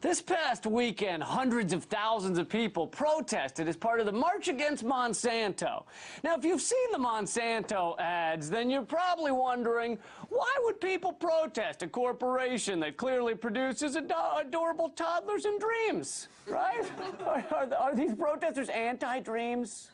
This past weekend, hundreds of thousands of people protested as part of the March Against Monsanto. Now, if you've seen the Monsanto ads, then you're probably wondering, why would people protest a corporation that clearly produces adorable toddlers and dreams, right? Are these protesters anti-dreams?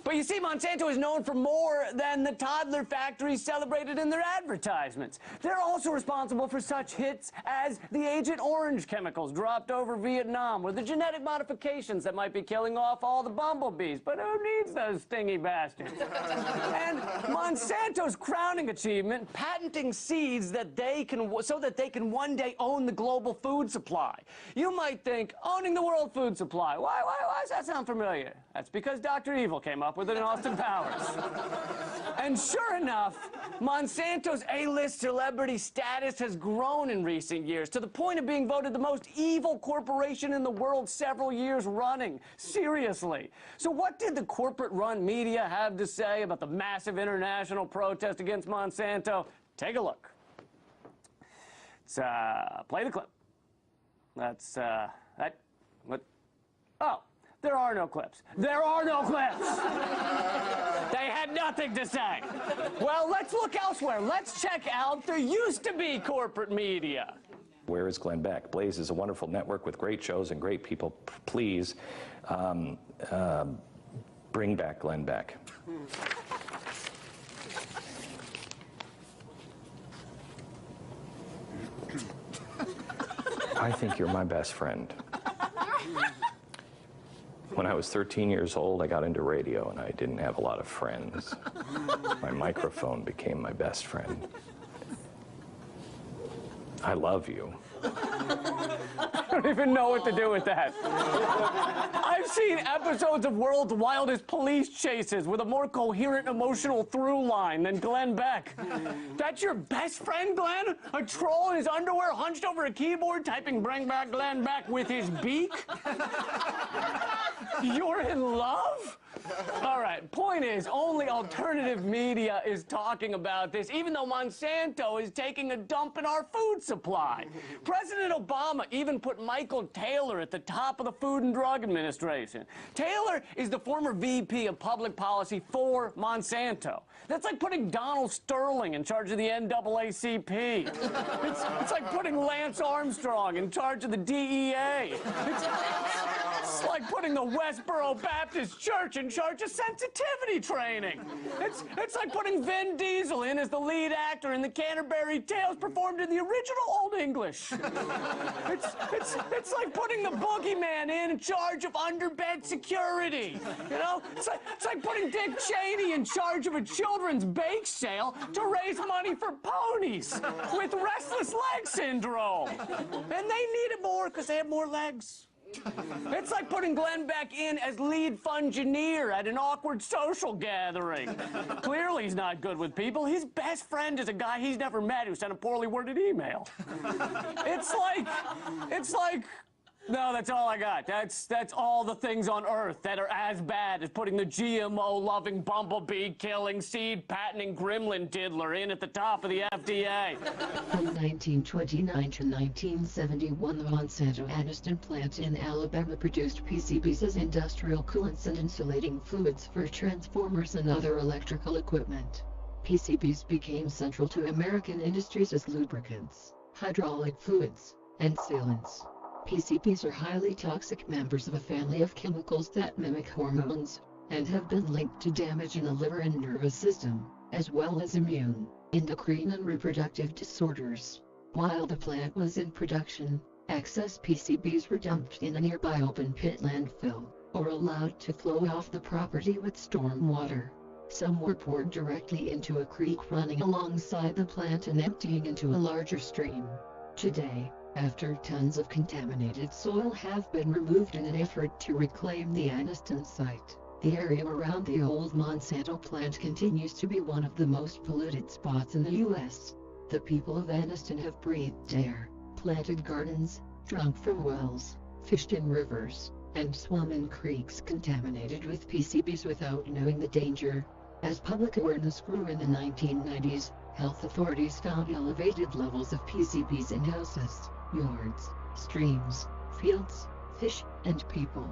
But you see, Monsanto is known for more than the toddler factories celebrated in their advertisements. They're also responsible for such hits as the Agent Orange chemicals dropped over Vietnam, or the genetic modifications that might be killing off all the bumblebees. But who needs those stingy bastards? And Monsanto's crowning achievement, patenting seeds that they can one day own the global food supply. You might think, owning the world food supply, why does that sound familiar? That's because Dr. Evil came up with it in Austin Powers. And sure enough, Monsanto's A-list celebrity status has grown in recent years to the point of being voted the most evil corporation in the world several years running. Seriously. So what did the corporate-run media have to say about the massive international protest against Monsanto? Take a look. Play the clip. Oh, there are no clips. There are no clips! They had nothing to say. Well, let's look elsewhere. Let's check out the used-to-be corporate media. Where is Glenn Beck? Blaze is a wonderful network with great shows and great people. Please bring back Glenn Beck. I think you're my best friend. When I was 13 years old, I got into radio and I didn't have a lot of friends. My microphone became my best friend. I love you. I don't even know what to do with that. I've seen episodes of World's Wildest Police Chases with a more coherent emotional through line than Glenn Beck. That's your best friend, Glenn? A troll in his underwear hunched over a keyboard typing "Bring back Glenn Beck" with his beak? You're in love? All right, point is, only alternative media is talking about this, even though Monsanto is taking a dump in our food supply. President Obama even put Michael Taylor at the top of the Food and Drug Administration. Taylor is the former VP of Public Policy for Monsanto. That's like putting Donald Sterling in charge of the NAACP. It's like putting Lance Armstrong in charge of the DEA. It's like putting the Westboro Baptist Church in charge of sensitivity training. It's like putting Vin Diesel in as the lead actor in the Canterbury Tales performed in the original Old English. It's like putting the boogeyman in charge of underbed security. You know? It's like putting Dick Cheney in charge of a children's bake sale to raise money for ponies with restless leg syndrome. And they need it more because they have more legs. It's like putting Glenn Beck in as lead fungineer at an awkward social gathering. Clearly he's not good with people. His best friend is a guy he's never met who sent a poorly worded email. It's like, no, that's all I got. That's all the things on Earth that are as bad as putting the GMO-loving, bumblebee-killing, seed-patenting gremlin diddler in at the top of the FDA. From 1929 to 1971, the Monsanto Aniston plant in Alabama produced PCBs as industrial coolants and insulating fluids for transformers and other electrical equipment. PCBs became central to American industries as lubricants, hydraulic fluids, and sealants. PCBs are highly toxic members of a family of chemicals that mimic hormones, and have been linked to damage in the liver and nervous system, as well as immune, endocrine and reproductive disorders. While the plant was in production, excess PCBs were dumped in a nearby open pit landfill, or allowed to flow off the property with storm water. Some were poured directly into a creek running alongside the plant and emptying into a larger stream. Today, after tons of contaminated soil have been removed in an effort to reclaim the Aniston site, the area around the old Monsanto plant continues to be one of the most polluted spots in the U.S. The people of Aniston have breathed air, planted gardens, drunk from wells, fished in rivers, and swum in creeks contaminated with PCBs without knowing the danger. As public awareness grew in the 1990s, health authorities found elevated levels of PCBs in houses, yards, streams, fields, fish, and people.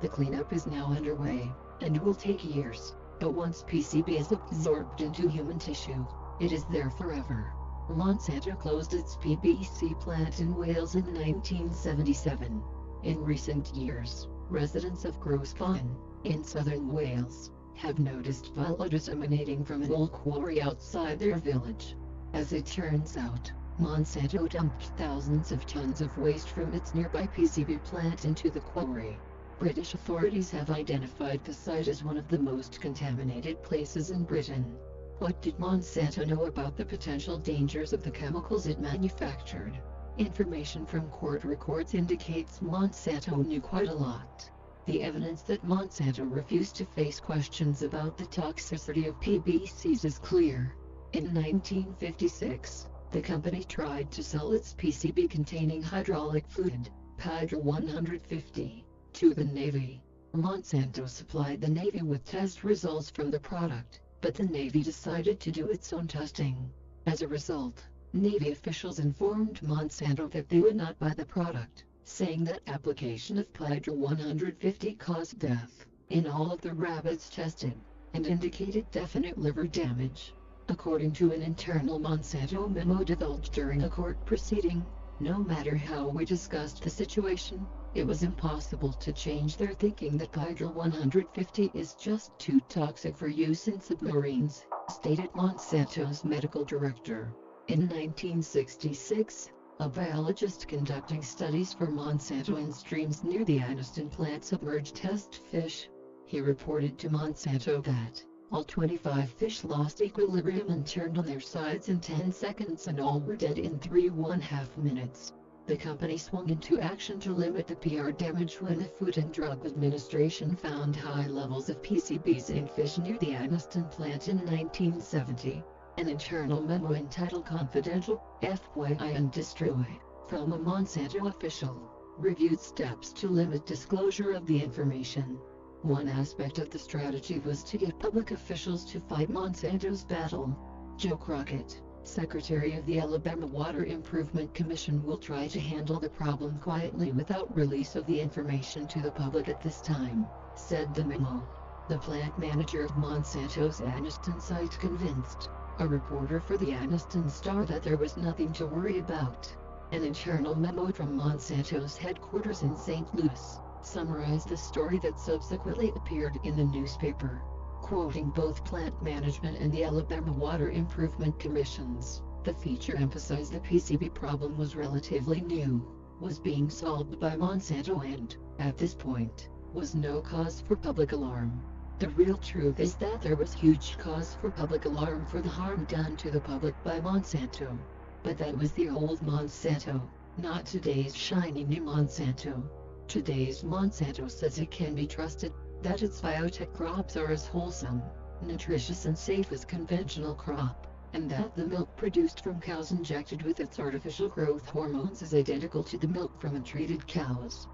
The cleanup is now underway, and will take years, but once PCB is absorbed into human tissue, it is there forever. Monsanto closed its PBC plant in Wales in 1977. In recent years, residents of Grosfine, in southern Wales, have noticed volatiles emanating from an old quarry outside their village. As it turns out, Monsanto dumped thousands of tons of waste from its nearby PCB plant into the quarry. British authorities have identified the site as one of the most contaminated places in Britain. What did Monsanto know about the potential dangers of the chemicals it manufactured? Information from court records indicates Monsanto knew quite a lot. The evidence that Monsanto refused to face questions about the toxicity of PBCs is clear. In 1956, the company tried to sell its PCB containing hydraulic fluid, Hydro 150, to the Navy. Monsanto supplied the Navy with test results from the product, but the Navy decided to do its own testing. As a result, Navy officials informed Monsanto that they would not buy the product, saying that application of Hydro 150 caused death in all of the rabbits tested, and indicated definite liver damage. According to an internal Monsanto memo divulged during a court proceeding, no matter how we discussed the situation, it was impossible to change their thinking that Hydro 150 is just too toxic for use in submarines, stated Monsanto's medical director. In 1966, a biologist conducting studies for Monsanto in streams near the Anniston plant submerged test fish. He reported to Monsanto that all 25 fish lost equilibrium and turned on their sides in 10 seconds and all were dead in 3.5 minutes. The company swung into action to limit the PR damage when the Food and Drug Administration found high levels of PCBs in fish near the Anniston plant in 1970. An internal memo entitled Confidential, FYI and Destroy, from a Monsanto official, reviewed steps to limit disclosure of the information. One aspect of the strategy was to get public officials to fight Monsanto's battle. Joe Crockett, Secretary of the Alabama Water Improvement Commission, will try to handle the problem quietly without release of the information to the public at this time, said the memo. The plant manager of Monsanto's Anniston site convinced a reporter for the Anniston Star that there was nothing to worry about. An internal memo from Monsanto's headquarters in St. Louis summarized the story that subsequently appeared in the newspaper, quoting both plant management and the Alabama Water Improvement Commissions. The feature emphasized the PCB problem was relatively new, was being solved by Monsanto and, at this point, was no cause for public alarm. The real truth is that there was huge cause for public alarm for the harm done to the public by Monsanto. But that was the old Monsanto, not today's shiny new Monsanto. Today's Monsanto says it can be trusted, that its biotech crops are as wholesome, nutritious and safe as conventional crop, and that the milk produced from cows injected with its artificial growth hormones is identical to the milk from untreated cows.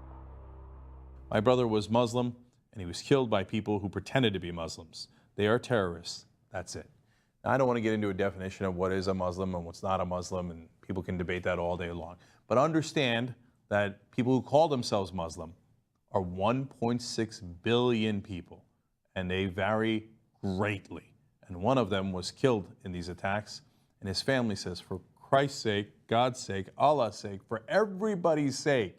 My brother was Muslim, and he was killed by people who pretended to be Muslims. They are terrorists. That's it. Now, I don't want to get into a definition of what is a Muslim and what's not a Muslim, and people can debate that all day long. But understand that people who call themselves Muslim are 1.6 billion people, and they vary greatly. And one of them was killed in these attacks, and his family says, for Christ's sake, God's sake, Allah's sake, for everybody's sake,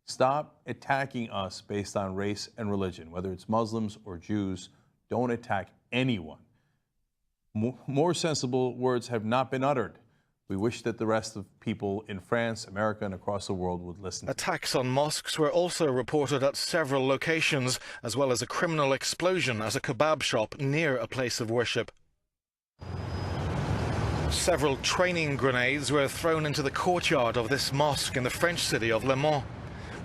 stop attacking us based on race and religion, whether it's Muslims or Jews. Don't attack anyone. More sensible words have not been uttered. We wish that the rest of people in France, America, and across the world would listen. Attacks on mosques were also reported at several locations, as well as a criminal explosion at a kebab shop near a place of worship. Several training grenades were thrown into the courtyard of this mosque in the French city of Le Mans.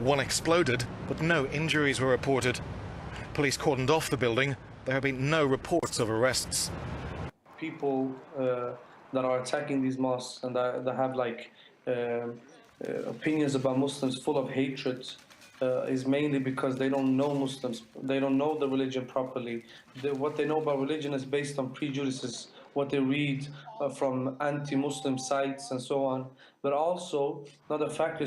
One exploded, but no injuries were reported. Police cordoned off the building. There have been no reports of arrests. People that are attacking these mosques and that have opinions about Muslims full of hatred is mainly because they don't know Muslims. They don't know the religion properly. What they know about religion is based on prejudices what they read from anti-Muslim sites and so on. But also another factor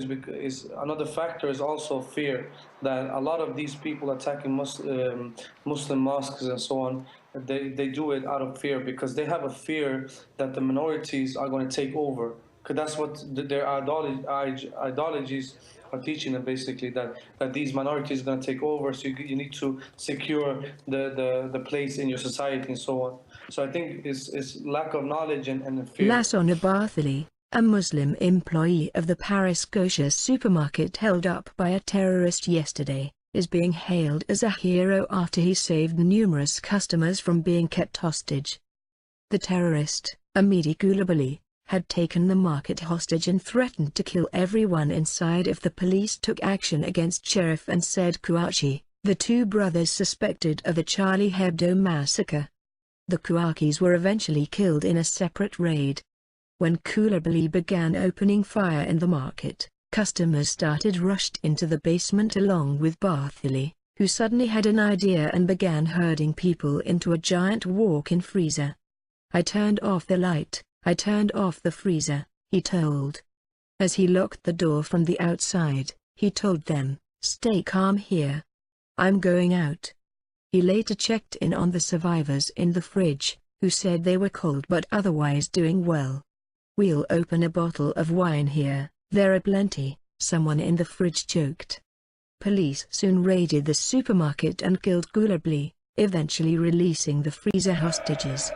is also fear, that a lot of these people attacking Muslim mosques and so on, they do it out of fear, because they have a fear that the minorities are going to take over. Because that's what their ideologies are teaching them, basically, that these minorities are going to take over, so you need to secure the place in your society and so on. So I think it's lack of knowledge and fear. Lassana Bartheley, a Muslim employee of the Paris kosher supermarket held up by a terrorist yesterday, is being hailed as a hero after he saved numerous customers from being kept hostage. The terrorist, Amidi Koulibaly, had taken the market hostage and threatened to kill everyone inside if the police took action against Sheriff and Said Kouachi, the two brothers suspected of the Charlie Hebdo massacre. The Kouakis were eventually killed in a separate raid. When Koulibaly began opening fire in the market, customers rushed into the basement along with Bartheley, who suddenly had an idea and began herding people into a giant walk-in freezer. "I turned off the light, I turned off the freezer," he told. As he locked the door from the outside, he told them, "Stay calm here. I'm going out." He later checked in on the survivors in the fridge, who said they were cold but otherwise doing well. "We'll open a bottle of wine here, there are plenty," someone in the fridge joked. Police soon raided the supermarket and killed Koulibaly, eventually releasing the freezer hostages.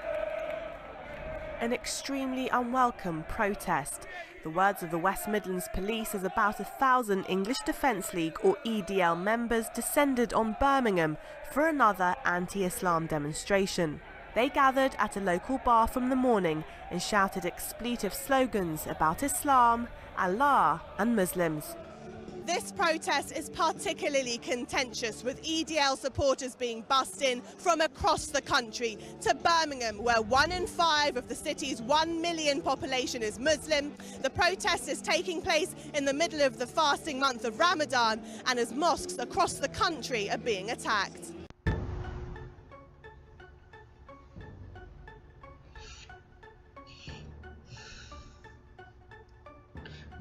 An extremely unwelcome protest. The words of the West Midlands Police as about 1,000 English Defence League or EDL members descended on Birmingham for another anti-Islam demonstration. They gathered at a local bar from the morning and shouted expletive slogans about Islam, Allah and Muslims. This protest is particularly contentious, with EDL supporters being bussed in from across the country to Birmingham, where 1 in 5 of the city's 1 million population is Muslim. The protest is taking place in the middle of the fasting month of Ramadan, and as mosques across the country are being attacked.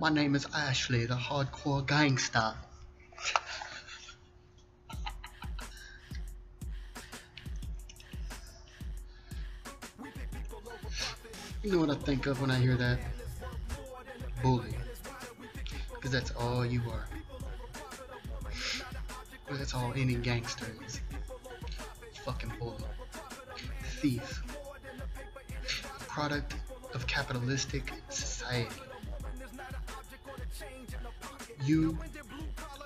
My name is Ashley, the hardcore gangster. You know what I think of when I hear that? Bully. Because that's all you are. That's all any gangster is. Fucking bully. Thief. Product of capitalistic society. You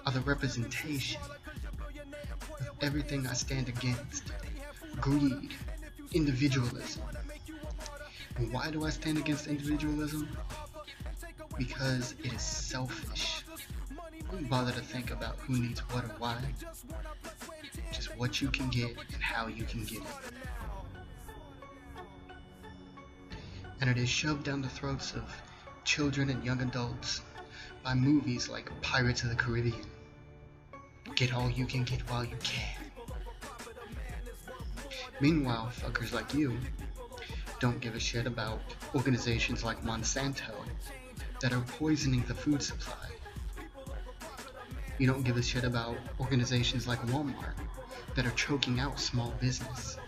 are the representation of everything I stand against. Greed, individualism. And why do I stand against individualism? Because it is selfish. Don't bother to think about who needs what or why. Just what you can get and how you can get it. And it is shoved down the throats of children and young adults by movies like Pirates of the Caribbean. Get all you can get while you can. Meanwhile, fuckers like you don't give a shit about organizations like Monsanto that are poisoning the food supply. You don't give a shit about organizations like Walmart that are choking out small business.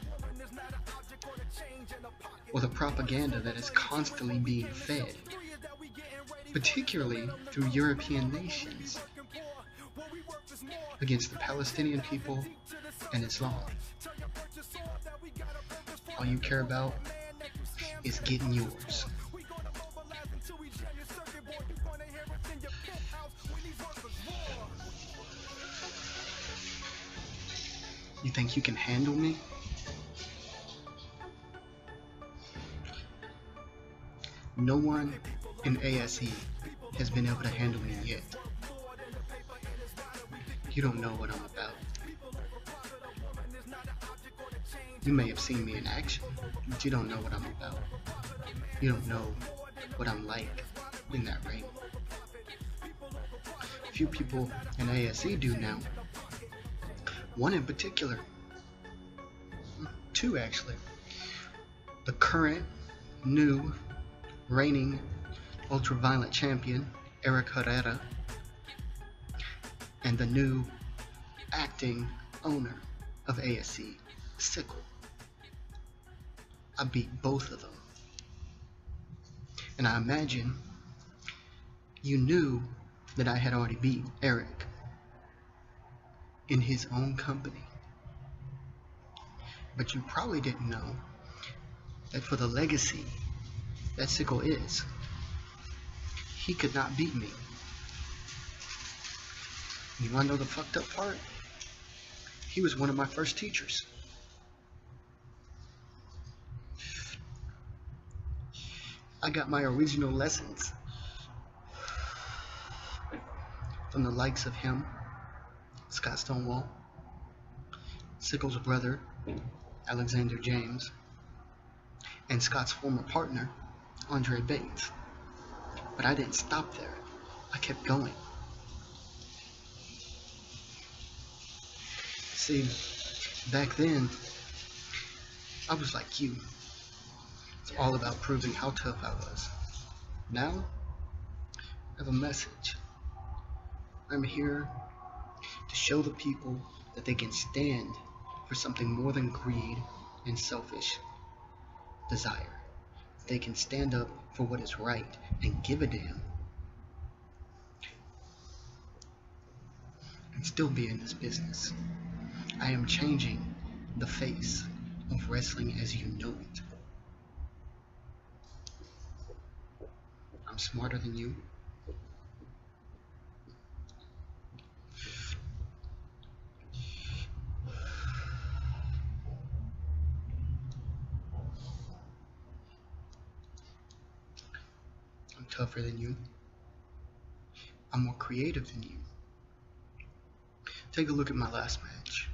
Or the propaganda that is constantly being fed, particularly through European nations, against the Palestinian people and Islam. All you care about is getting yours. You think you can handle me? No one in ASE has been able to handle me yet. You don't know what I'm about. You may have seen me in action, but you don't know what I'm about. You don't know what I'm like in that ring. A few people in ASE do now. One in particular. Two actually. the current, new, reigning, ultraviolet champion, Eric Herrera, and the new, acting owner of ASC, Sickle. I beat both of them. And I imagine you knew that I had already beat Eric in his own company. But you probably didn't know that for the legacy that Sickle is, he could not beat me. You wanna know the fucked up part? He was one of my first teachers. I got my original lessons from the likes of him, Scott Stonewall, Sickle's brother, Alexander James, and Scott's former partner, Andre Bates. But I didn't stop there. I kept going. See, back then, I was like you. It's all about proving how tough I was. Now, I have a message. I'm here to show the people that they can stand for something more than greed and selfish desire. They can stand up for what is right and give a damn and still be in this business. I am changing the face of wrestling as you know it. I'm smarter than you. I'm tougher than you. I'm more creative than you. Take a look at my last match.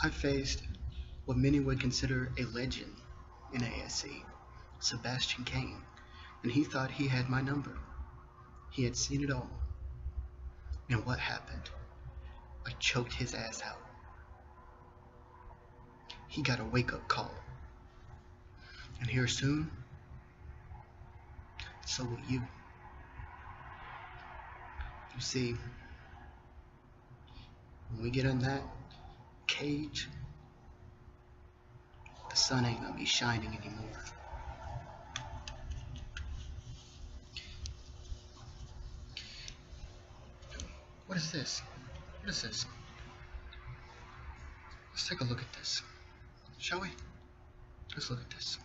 I faced what many would consider a legend in ASC, Sebastian Kane, and he thought he had my number. He had seen it all. And what happened? I choked his ass out. He got a wake-up call. And here soon, so will you. You see, when we get in that cage, the sun ain't gonna be shining anymore. What is this? What is this? Let's take a look at this, shall we? Let's look at this.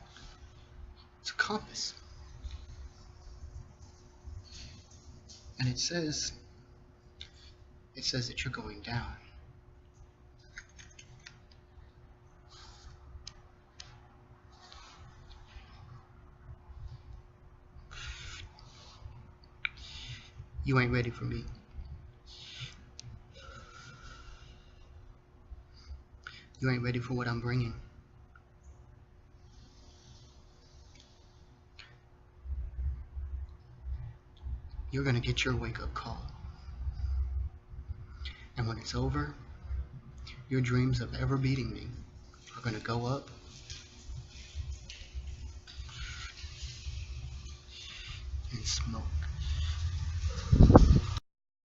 It's a compass. And it says that you're going down. You ain't ready for me. You ain't ready for what I'm bringing. You're gonna get your wake-up call. And when it's over, your dreams of ever beating me are gonna go up in smoke.